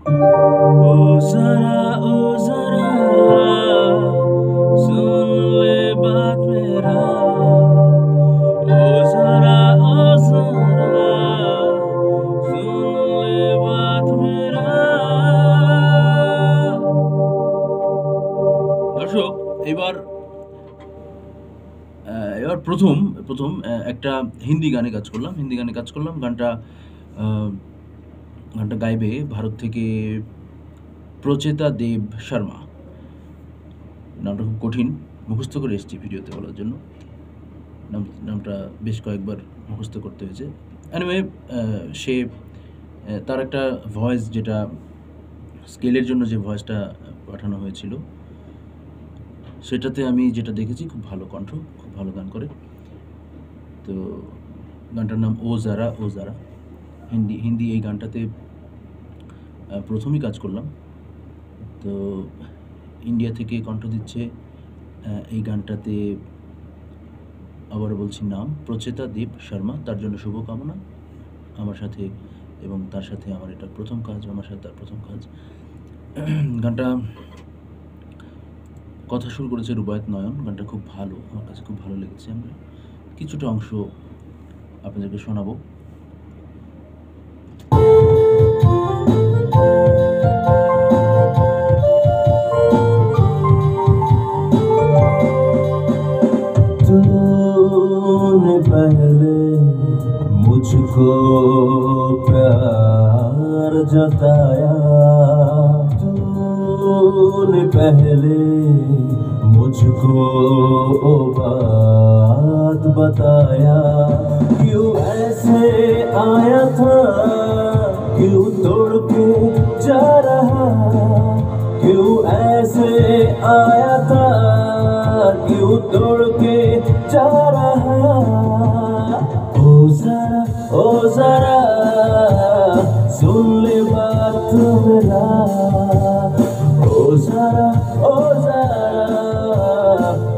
ओ जरा सुन ले बात मेरा ओ जरा सुन ले बात मेरा। দর্শক, এবার এবার প্রথম প্রথম একটা হিন্দি গানে কাজ করলাম। গানটা গাইবে ভারত থেকে প্রচেতা দেব শর্মা। নামটা খুব কঠিন, মুখস্থ করে এসেছি ভিডিওতে বলার জন্য। নামটা বেশ কয়েকবার মুখস্থ করতে হয়েছে। অ্যানিওয়ে, সে তার একটা ভয়েস, যেটা স্কেলের জন্য যে ভয়েসটা পাঠানো হয়েছিল, সেটাতে আমি যেটা দেখেছি খুব ভালো কণ্ঠ, খুব ভালো গান করে। তো গানটার নাম ও জারা ও জারা। হিন্দি এই গানটাতে প্রথমই কাজ করলাম। তো ইন্ডিয়া থেকে কণ্ঠ দিচ্ছে এই গানটাতে, আবারও বলছি নাম প্রচেতা দেব শর্মা। তার জন্য শুভকামনা আমার সাথে, এবং তার সাথে আমার এটা প্রথম কাজ, আমার সাথে তার প্রথম কাজ। গানটা কথা শুরু করেছে রুবায়েত নয়ন। গানটা খুব ভালো, আমার কাছে খুব ভালো লেগেছে। আমি কিছুটা অংশ আপনাদেরকে শোনাবো। तूने पहले मुझको प्यार जताया, तूने पहले मुझको बात बताया। क्यों ऐसे आया था, क्यों तोड़ के जा रहा, क्यों ऐसे आया था, क्यों तोड़ के जा रहा। ओ जरा सुन ले बात मेरा, ओ जरा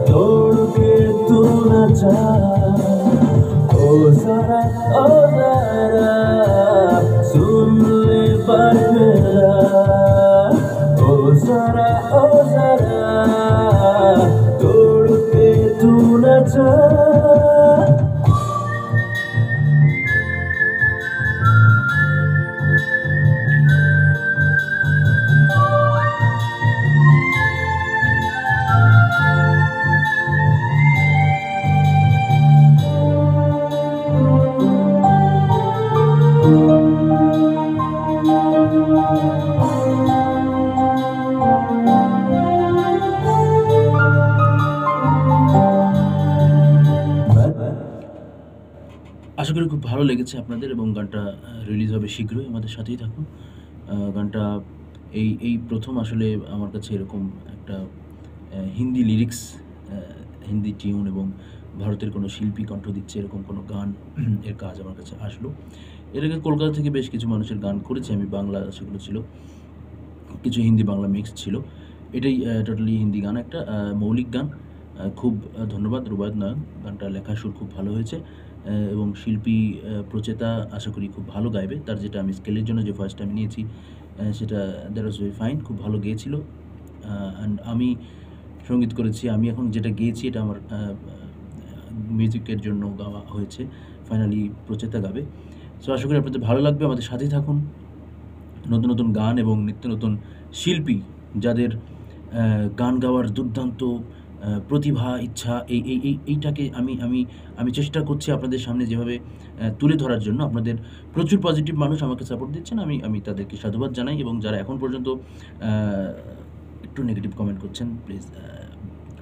तोड़ के तू न जा। ओ जरा सुन ले बात मेरा, ओ जरा तोड़ के तू न जा। আশা করি খুব ভালো লেগেছে আপনাদের, এবং গানটা রিলিজ হবে শীঘ্রই। আমাদের সাথেই থাকুন। গানটা এই প্রথম আসলে আমার কাছে এরকম একটা হিন্দি লিরিক্স, হিন্দি টিউন এবং ভারতের কোনো শিল্পী কণ্ঠ দিচ্ছে এরকম কোনো গান, এর কাজ আমার কাছে আসলো। এর আগে কলকাতা থেকে বেশ কিছু মানুষের গান করেছি আমি, বাংলা সেগুলো ছিল, কিছু হিন্দি বাংলা মিক্স ছিল। এটাই টোটালি হিন্দি গান, একটা মৌলিক গান। খুব ধন্যবাদ রুবায়েত নয়ন। গানটা লেখা সুর খুব ভালো হয়েছে, এবং শিল্পী প্রচেতা আশা করি খুব ভালো গাইবে। তার যেটা আমি স্কেলের জন্য যে ভয়েসটা আমি নিয়েছি, সেটা দ্যাট ওয়াজ ভেরি ফাইন, খুব ভালো গেয়েছিল। অ্যান্ড আমি সঙ্গীত করেছি। আমি এখন যেটা গেয়েছি এটা আমার মিউজিকের জন্য গাওয়া হয়েছে। ফাইনালি প্রচেতা গাবে। সো আশা করি আপনাদের ভালো লাগবে। আমাদের সাথেই থাকুন। নতুন নতুন গান এবং নিত্য নতুন শিল্পী যাদের গান গাওয়ার দুর্দান্ত প্রতিভা, ইচ্ছা, এইটাকে আমি চেষ্টা করছি আপনাদের সামনে যেভাবে তুলে ধরার জন্য। আপনাদের প্রচুর পজিটিভ মানুষ আমাকে সাপোর্ট দিচ্ছেন, আমি তাদেরকে সাধুবাদ জানাই। এবং যারা এখন পর্যন্ত একটু নেগেটিভ কমেন্ট করছেন, প্লিজ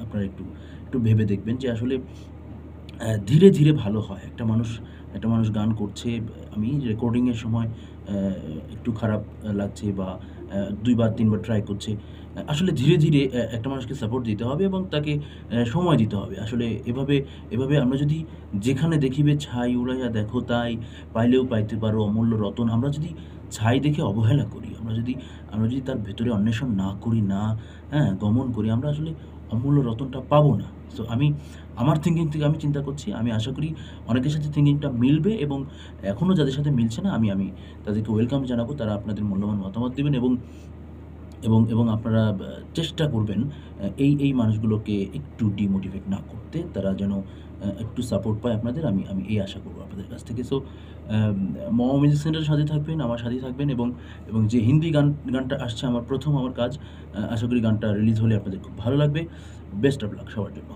আপনারা একটু ভেবে দেখবেন যে আসলে ধীরে ধীরে ভালো হয়। একটা মানুষ গান করছে, আমি রেকর্ডিংয়ের সময় একটু খারাপ লাগছে বা ২ বার ৩ বার ট্রাই করছে। আসলে ধীরে ধীরে একটা মানুষকে সাপোর্ট দিতে হবে এবং তাকে সময় দিতে হবে। আসলে এভাবে আমরা যদি যেখানে দেখিবে ছাই উড়াইয়া দেখো তাই, পাইলেও পাইতে পারো অমূল্য রতন, আমরা যদি ছাই দেখে অবহেলা করি, আমরা যদি তার ভেতরে অন্বেষণ না করি, না গমন করি, আমরা আসলে অমূল্য রতনটা পাবো না। সো আমার থিঙ্কিং থেকে আমি চিন্তা করছি, আমি আশা করি অনেকের সাথে থিঙ্কিংটা মিলবে এবং এখনও যাদের সাথে মিলছে না আমি তাদেরকে ওয়েলকাম জানাবো। তারা আপনাদের মূল্যবান মতামত দিবেন এবং আপনারা চেষ্টা করবেন এই মানুষগুলোকে একটু ডিমোটিভেট না করতে। তারা যেন একটু সাপোর্ট পায় আপনাদের। আমি এই আশা করব আপনাদের কাছ থেকে। সো মহা মিউজিক সেন্টারের সাথে থাকবেন, আমার সাথেই থাকবেন এবং যে হিন্দি গানটা আসছে আমার কাজ। আশা করি গানটা রিলিজ হলে আপনাদের খুব ভালো লাগবে। বেস্ট অফ লাক সবার জন্য।